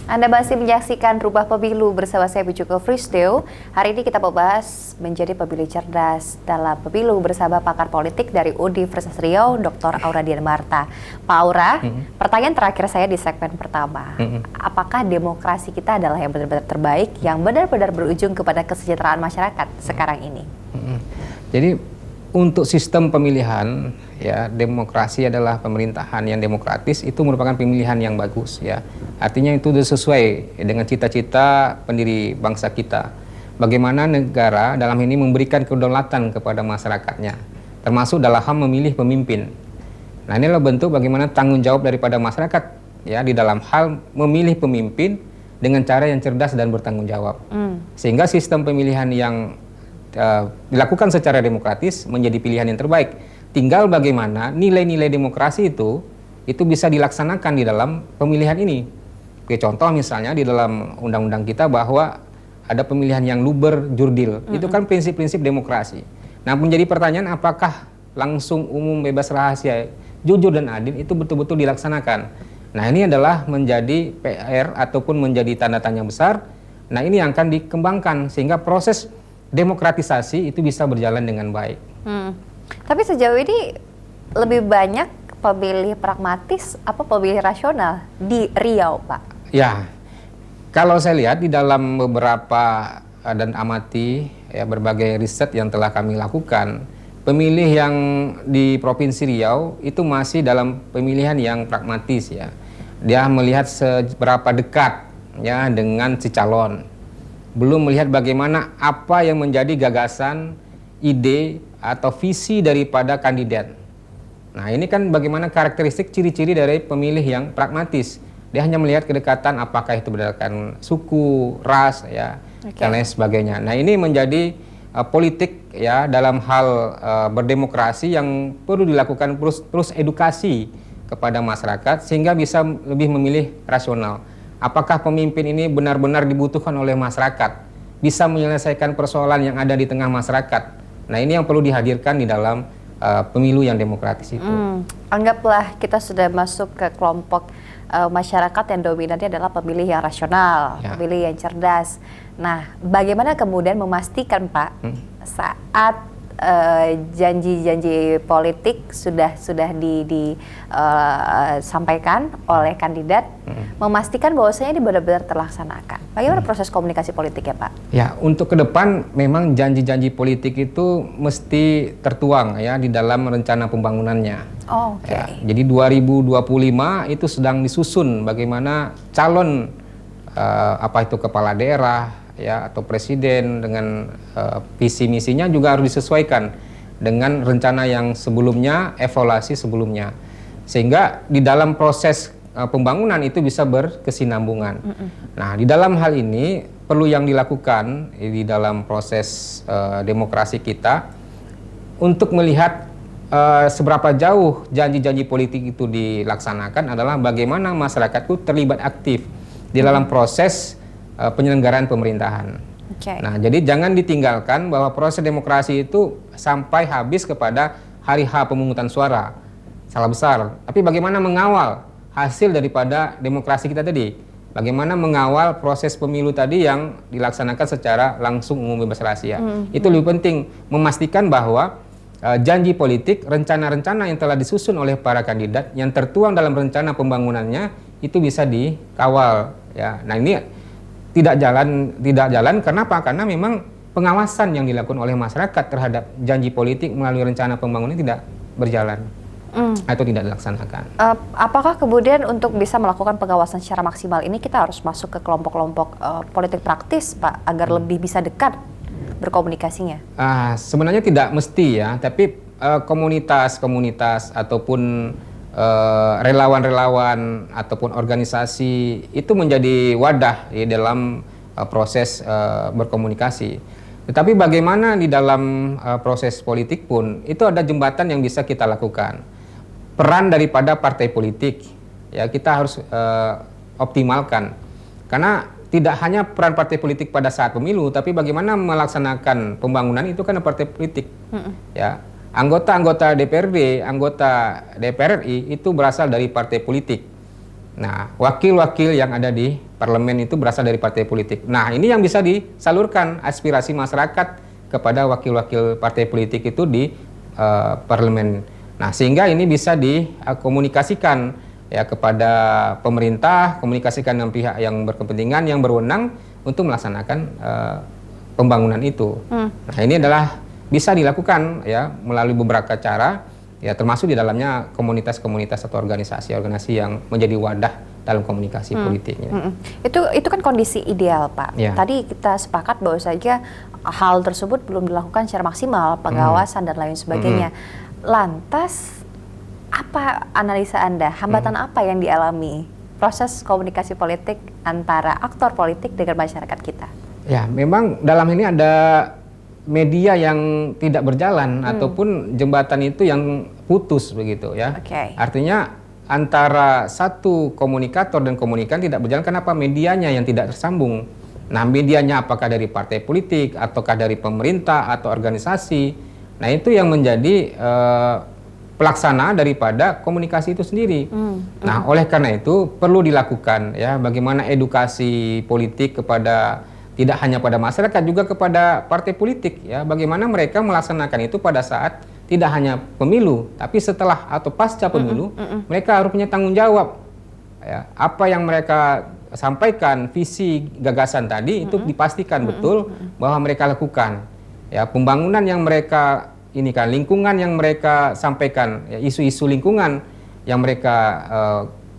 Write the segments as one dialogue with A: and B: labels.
A: Anda masih menyaksikan Rubah Pemilu bersama saya Bujuko Fristeo. Hari ini kita membahas menjadi pemilih cerdas dalam pemilu bersama pakar politik dari Universitas Riau, Dr. Aura Dian Marta. Pak Aura, pertanyaan terakhir saya di segmen pertama. Apakah demokrasi kita adalah yang benar-benar terbaik, yang benar-benar berujung kepada kesejahteraan masyarakat sekarang ini?
B: Jadi untuk sistem pemilihan, ya, demokrasi adalah pemerintahan yang demokratis, itu merupakan pemilihan yang bagus, ya. Artinya itu sudah sesuai dengan cita-cita pendiri bangsa kita. Bagaimana negara dalam ini memberikan kedaulatan kepada masyarakatnya, termasuk dalam hal memilih pemimpin. Nah, inilah bentuk bagaimana tanggung jawab daripada masyarakat, ya, di dalam hal memilih pemimpin dengan cara yang cerdas dan bertanggung jawab. Sehingga sistem pemilihan yang dilakukan secara demokratis menjadi pilihan yang terbaik. Tinggal bagaimana nilai-nilai demokrasi itu bisa dilaksanakan di dalam pemilihan ini. Oke, contoh misalnya di dalam undang-undang kita bahwa ada pemilihan yang luber jurdil. Itu kan prinsip-prinsip demokrasi. Nah, menjadi pertanyaan apakah langsung, umum, bebas, rahasia, jujur dan adil itu betul-betul dilaksanakan. Nah, ini adalah menjadi PR ataupun menjadi tanda tanya besar. Nah, ini yang akan dikembangkan sehingga proses demokratisasi itu bisa berjalan dengan baik.
A: Tapi sejauh ini lebih banyak pemilih pragmatis apa pemilih rasional di Riau, Pak?
B: Ya, kalau saya lihat di dalam beberapa dan amati, ya, berbagai riset yang telah kami lakukan, pemilih yang di Provinsi Riau itu masih dalam pemilihan yang pragmatis, ya. Dia melihat seberapa dekat, ya, dengan si calon. Belum melihat bagaimana apa yang menjadi gagasan, ide, atau visi daripada kandidat. Nah, ini kan bagaimana karakteristik ciri-ciri dari pemilih yang pragmatis. Dia hanya melihat kedekatan apakah itu berdasarkan suku, ras, ya, dan lain sebagainya. Nah, ini menjadi politik, ya, dalam hal berdemokrasi yang perlu dilakukan terus edukasi kepada masyarakat sehingga bisa lebih memilih rasional. Apakah pemimpin ini benar-benar dibutuhkan oleh masyarakat, bisa menyelesaikan persoalan yang ada di tengah masyarakat. Nah, ini yang perlu dihadirkan di dalam pemilu yang demokratis itu.
A: Anggaplah kita sudah masuk ke kelompok masyarakat yang dominannya adalah pemilih yang rasional,
B: ya,
A: pemilih yang cerdas. Nah, bagaimana kemudian memastikan, Pak, saat janji-janji politik sudah disampaikan oleh kandidat, memastikan bahwasanya ini benar-benar terlaksanakan. Bagaimana proses komunikasi politik, ya, Pak?
B: Ya, untuk ke depan memang janji-janji politik itu mesti tertuang, ya, di dalam rencana pembangunannya.
A: Oke.
B: Ya, jadi 2025 itu sedang disusun bagaimana calon apa itu kepala daerah, ya, atau presiden dengan visi misinya juga harus disesuaikan dengan rencana yang sebelumnya, evaluasi sebelumnya, sehingga di dalam proses pembangunan itu bisa berkesinambungan. Nah, di dalam hal ini perlu yang dilakukan di dalam proses demokrasi kita untuk melihat seberapa jauh janji-janji politik itu dilaksanakan adalah bagaimana masyarakat itu terlibat aktif di dalam proses penyelenggaraan pemerintahan. Nah, jadi jangan ditinggalkan bahwa proses demokrasi itu sampai habis kepada hari H pemungutan suara. Salah besar. Tapi bagaimana mengawal hasil daripada demokrasi kita tadi? Bagaimana mengawal proses pemilu tadi yang dilaksanakan secara langsung, umum, bebas, rahasia? Itu lebih penting, memastikan bahwa janji politik, rencana-rencana yang telah disusun oleh para kandidat yang tertuang dalam rencana pembangunannya itu bisa dikawal, ya. Nah, ini tidak jalan. Kenapa? Karena memang pengawasan yang dilakukan oleh masyarakat terhadap janji politik melalui rencana pembangunan tidak berjalan atau tidak dilaksanakan.
A: Apakah kemudian untuk bisa melakukan pengawasan secara maksimal ini kita harus masuk ke kelompok-kelompok politik praktis, Pak, agar lebih bisa dekat berkomunikasinya?
B: Sebenarnya tidak mesti, ya, tapi komunitas-komunitas ataupun relawan-relawan ataupun organisasi itu menjadi wadah di dalam proses berkomunikasi. Tetapi bagaimana di dalam proses politik pun itu ada jembatan yang bisa kita lakukan. Peran daripada partai politik, ya, kita harus optimalkan. Karena tidak hanya peran partai politik pada saat pemilu, tapi bagaimana melaksanakan pembangunan itu kan partai politik. Ya. Anggota-anggota DPRD, anggota DPR RI itu berasal dari partai politik. Nah, wakil-wakil yang ada di parlemen itu berasal dari partai politik. Nah, ini yang bisa disalurkan aspirasi masyarakat kepada wakil-wakil partai politik itu di parlemen. Nah, sehingga ini bisa dikomunikasikan ya kepada pemerintah, komunikasikan dengan pihak yang berkepentingan, yang berwenang untuk melaksanakan pembangunan itu. Nah, ini adalah bisa dilakukan ya melalui beberapa cara, ya termasuk di dalamnya komunitas-komunitas atau organisasi-organisasi yang menjadi wadah dalam komunikasi politiknya.
A: Itu kan kondisi ideal, Pak.
B: Ya.
A: Tadi kita sepakat bahwa saja hal tersebut belum dilakukan secara maksimal, pengawasan dan lain sebagainya. Lantas apa analisa Anda? Hambatan apa yang dialami proses komunikasi politik antara aktor politik dengan masyarakat kita?
B: Ya, memang dalam ini ada media yang tidak berjalan ataupun jembatan itu yang putus begitu ya.
A: Oke.
B: Artinya antara satu komunikator dan komunikan tidak berjalan, kenapa? Medianya yang tidak tersambung. Nah, medianya apakah dari partai politik ataukah dari pemerintah atau organisasi. Nah, itu yang menjadi pelaksana daripada komunikasi itu sendiri. Nah, oleh karena itu perlu dilakukan ya bagaimana edukasi politik kepada tidak hanya pada masyarakat, juga kepada partai politik ya, bagaimana mereka melaksanakan itu pada saat tidak hanya pemilu, tapi setelah atau pasca pemilu, mereka harus punya tanggung jawab ya, apa yang mereka sampaikan, visi gagasan tadi itu dipastikan betul bahwa mereka lakukan ya, pembangunan yang mereka ini kan, lingkungan yang mereka sampaikan ya, isu-isu lingkungan yang mereka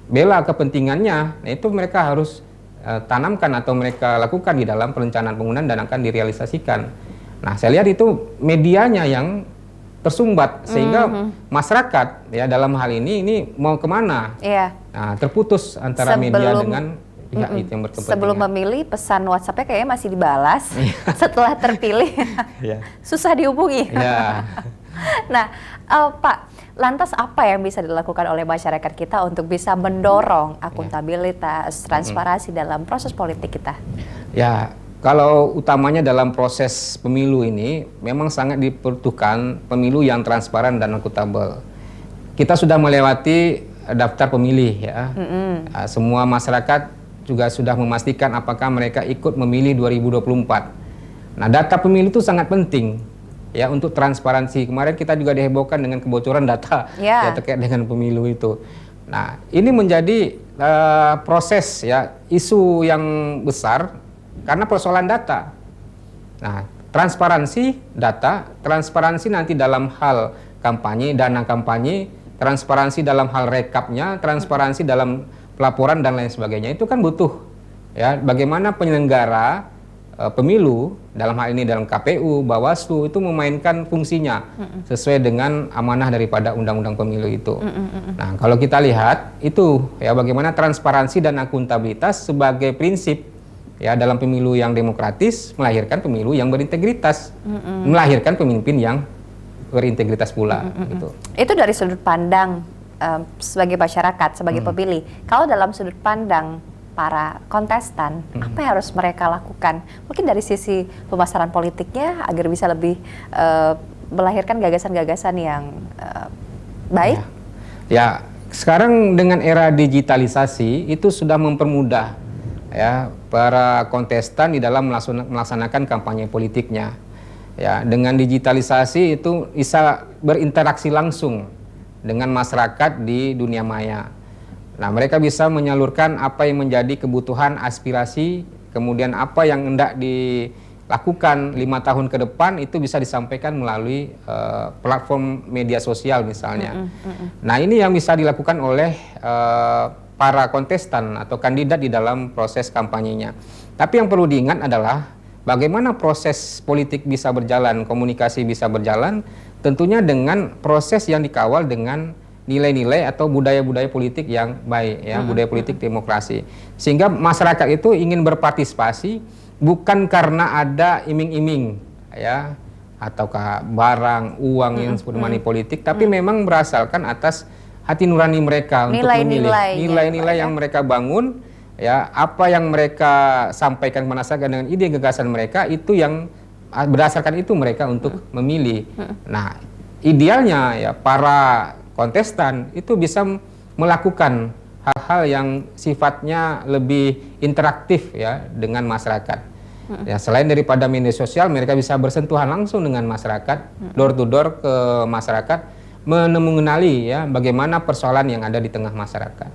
B: bela kepentingannya, nah itu mereka harus tanamkan atau mereka lakukan di dalam perencanaan pembangunan dan akan direalisasikan. Nah, saya lihat itu medianya yang tersumbat sehingga masyarakat ya dalam hal ini mau kemana?
A: Iya.
B: Nah, terputus antara media dengan pihak itu yang berkepentingan.
A: Sebelum memilih, pesan WhatsApp-nya kayaknya masih dibalas. Setelah terpilih, susah dihubungi. Nah, Pak, lantas apa yang bisa dilakukan oleh masyarakat kita untuk bisa mendorong akuntabilitas, transparansi dalam proses politik kita? Ya, kalau utamanya dalam proses pemilu ini, memang sangat diperlukan pemilu yang transparan dan akuntabel. Kita sudah melewati daftar pemilih ya. Semua masyarakat juga sudah memastikan apakah mereka ikut memilih 2024. Nah, data pemilu itu sangat penting ya untuk transparansi. Kemarin kita juga dihebohkan dengan kebocoran data ya terkait dengan pemilu itu. Nah, ini menjadi proses ya, isu yang besar karena persoalan data. Nah, transparansi data, transparansi nanti dalam hal kampanye, dana kampanye, transparansi dalam hal rekapnya, transparansi dalam pelaporan dan lain sebagainya, itu kan butuh ya bagaimana penyelenggara pemilu dalam hal ini dalam KPU, Bawaslu itu memainkan fungsinya sesuai dengan amanah daripada undang-undang pemilu itu. Nah, kalau kita lihat itu ya bagaimana transparansi dan akuntabilitas sebagai prinsip ya dalam pemilu yang demokratis melahirkan pemilu yang berintegritas, melahirkan pemimpin yang berintegritas pula gitu. Itu dari sudut pandang sebagai masyarakat, sebagai pemilih. Kalau dalam sudut pandang para kontestan, apa yang harus mereka lakukan? Mungkin dari sisi pemasaran politiknya agar bisa lebih melahirkan gagasan-gagasan yang baik.
B: Ya, sekarang dengan era digitalisasi itu sudah mempermudah ya para kontestan di dalam melaksanakan kampanye politiknya. Ya, dengan digitalisasi itu bisa berinteraksi langsung dengan masyarakat di dunia maya. Nah, mereka bisa menyalurkan apa yang menjadi kebutuhan, aspirasi, kemudian apa yang hendak dilakukan 5 tahun ke depan itu bisa disampaikan melalui platform media sosial misalnya. Nah, ini yang bisa dilakukan oleh para kontestan atau kandidat di dalam proses kampanyenya. Tapi yang perlu diingat adalah bagaimana proses politik bisa berjalan, komunikasi bisa berjalan, tentunya dengan proses yang dikawal dengan nilai-nilai atau budaya-budaya politik yang baik ya, budaya politik demokrasi. Sehingga masyarakat itu ingin berpartisipasi bukan karena ada iming-iming ya ataukah barang, uang yang disebut money politik, tapi memang berasalkan atas hati nurani mereka untuk memilih nilai-nilai yang mereka bangun ya, apa yang mereka sampaikan kepada masyarakat dengan ide gagasan mereka itu yang berdasarkan itu mereka untuk memilih. Nah, idealnya ya para kontestan itu bisa melakukan hal-hal hal-hal yang sifatnya lebih interaktif ya dengan masyarakat. Ya, selain daripada media sosial, mereka bisa bersentuhan langsung dengan masyarakat, door to door ke masyarakat, mengenali ya bagaimana persoalan yang ada di tengah masyarakat.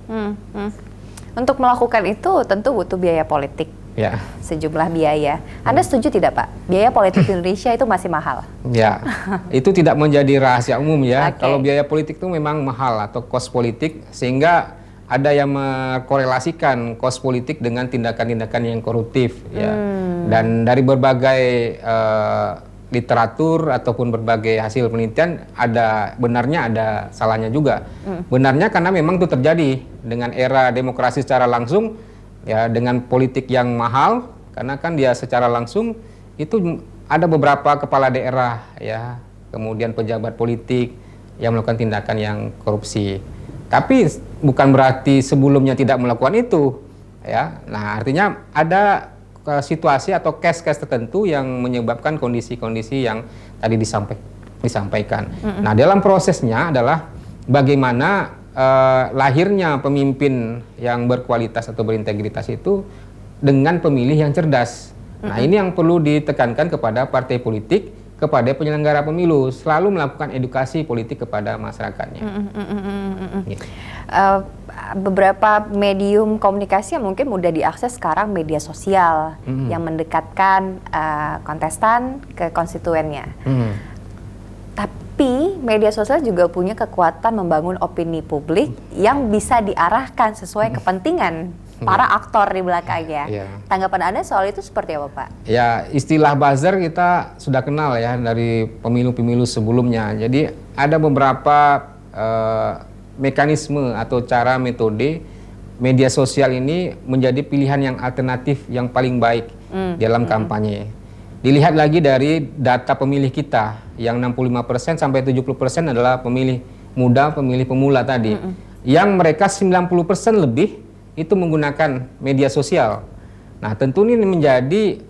A: Untuk melakukan itu tentu butuh biaya politik.
B: Ya.
A: Sejumlah biaya. Anda setuju tidak, Pak? Biaya politik di Indonesia itu masih mahal?
B: Ya, itu tidak menjadi rahasia umum ya.
A: Oke.
B: Kalau biaya politik itu memang mahal atau cost politik, sehingga ada yang mengkorelasikan cost politik dengan tindakan-tindakan yang koruptif ya. Dan dari berbagai literatur ataupun berbagai hasil penelitian ada benarnya ada salahnya juga. Benarnya karena memang itu terjadi dengan era demokrasi secara langsung ya, dengan politik yang mahal, karena kan dia secara langsung itu ada beberapa kepala daerah ya, kemudian pejabat politik yang melakukan tindakan yang korupsi. Tapi bukan berarti sebelumnya tidak melakukan itu ya. Nah, artinya ada situasi atau case-case tertentu yang menyebabkan kondisi-kondisi yang tadi disampaikan. Nah, dalam prosesnya adalah bagaimana lahirnya pemimpin yang berkualitas atau berintegritas itu dengan pemilih yang cerdas. Nah, ini yang perlu ditekankan kepada partai politik, kepada penyelenggara pemilu, selalu melakukan edukasi politik kepada masyarakatnya. Gitu.
A: Beberapa medium komunikasi yang mungkin mudah diakses sekarang, media sosial yang mendekatkan kontestan ke konstituennya. Tapi media sosial juga punya kekuatan membangun opini publik yang bisa diarahkan sesuai kepentingan para aktor di belakangnya. Tanggapan Anda soal itu seperti apa, Pak?
B: Ya, istilah buzzer kita sudah kenal ya dari pemilu-pemilu sebelumnya. Jadi ada beberapa mekanisme atau cara metode media sosial ini menjadi pilihan yang alternatif yang paling baik dalam kampanye. Dilihat lagi dari data pemilih kita yang 65% sampai 70% adalah pemilih muda, pemilih pemula tadi. Yang mereka 90% lebih itu menggunakan media sosial. Nah, tentu ini menjadi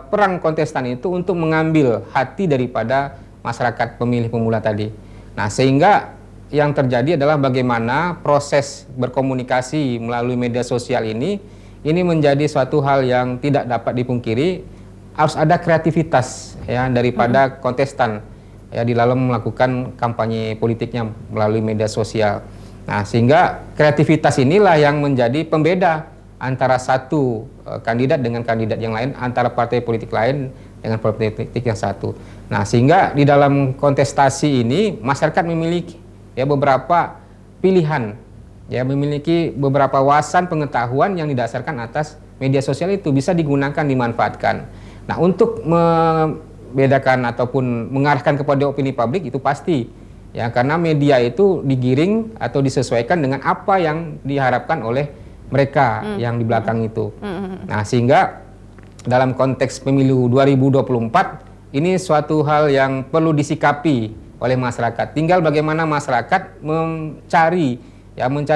B: perang kontestan itu untuk mengambil hati daripada masyarakat pemilih pemula tadi. Nah, sehingga yang terjadi adalah bagaimana proses berkomunikasi melalui media sosial ini menjadi suatu hal yang tidak dapat dipungkiri. Harus ada kreativitas ya daripada kontestan ya di dalam melakukan kampanye politiknya melalui media sosial. Nah, sehingga kreativitas inilah yang menjadi pembeda antara satu kandidat dengan kandidat yang lain, antara partai politik lain dengan partai politik yang satu. Nah, sehingga di dalam kontestasi ini masyarakat memiliki ya beberapa pilihan, ya memiliki beberapa wawasan pengetahuan yang didasarkan atas media sosial itu bisa digunakan, dimanfaatkan. Nah, untuk membedakan ataupun mengarahkan kepada opini publik itu pasti ya, karena media itu digiring atau disesuaikan dengan apa yang diharapkan oleh mereka yang di belakang itu. Nah, sehingga dalam konteks pemilu 2024 ini suatu hal yang perlu disikapi oleh masyarakat. Tinggal bagaimana masyarakat mencari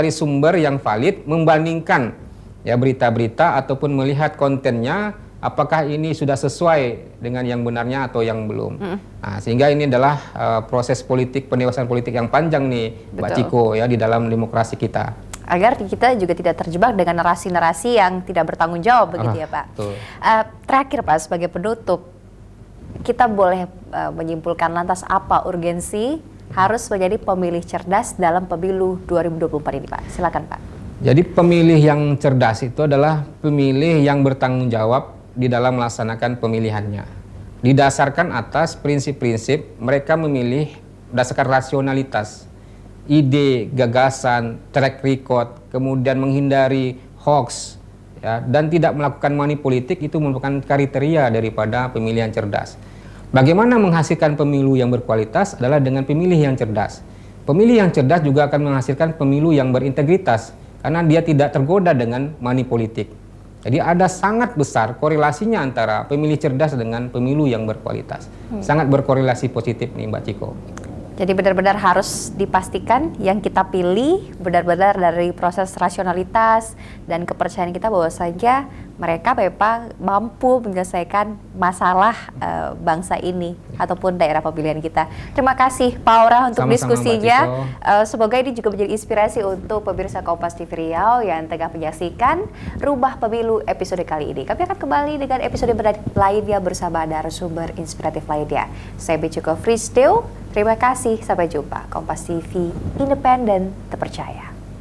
B: sumber yang valid, membandingkan ya berita-berita ataupun melihat kontennya, apakah ini sudah sesuai dengan yang benarnya atau yang belum. Nah, sehingga ini adalah proses politik, pendewasaan politik yang panjang nih, Mbak Ciko, ya di dalam demokrasi kita.
A: Agar kita juga tidak terjebak dengan narasi-narasi yang tidak bertanggung jawab, begitu ya, Pak. Terakhir, Pak, sebagai penutup, kita boleh menyimpulkan lantas apa urgensi harus menjadi pemilih cerdas dalam pemilu 2024 ini, Pak? Silakan, Pak.
B: Jadi pemilih yang cerdas itu adalah pemilih yang bertanggung jawab di dalam melaksanakan pemilihannya. Didasarkan atas prinsip-prinsip, mereka memilih berdasarkan rasionalitas, ide, gagasan, track record, kemudian menghindari hoax, ya, dan tidak melakukan money politik. Itu merupakan kriteria daripada pemilih yang cerdas. Bagaimana menghasilkan pemilu yang berkualitas adalah dengan pemilih yang cerdas. Pemilih yang cerdas juga akan menghasilkan pemilu yang berintegritas, karena dia tidak tergoda dengan money politik. Jadi ada sangat besar korelasinya antara pemilih cerdas dengan pemilu yang berkualitas. Sangat berkorelasi positif nih, Mbak Ciko.
A: Jadi benar-benar harus dipastikan yang kita pilih benar-benar dari proses rasionalitas dan kepercayaan kita bahwa saja mereka memang mampu menyelesaikan masalah bangsa ini ataupun daerah pemilihan kita. Terima kasih Pak Aura untuk
B: Sama-sama,
A: diskusinya.
B: Mbak Tito.
A: Semoga ini juga menjadi inspirasi untuk pemirsa Kompas TV Riau yang tengah menyaksikan Rubah Pemilu episode kali ini. Kami akan kembali dengan episode lainnya bersama narasumber inspiratif lainnya. Saya Becuko Fristeo. Terima kasih, sampai jumpa. Kompas TV, independen, terpercaya.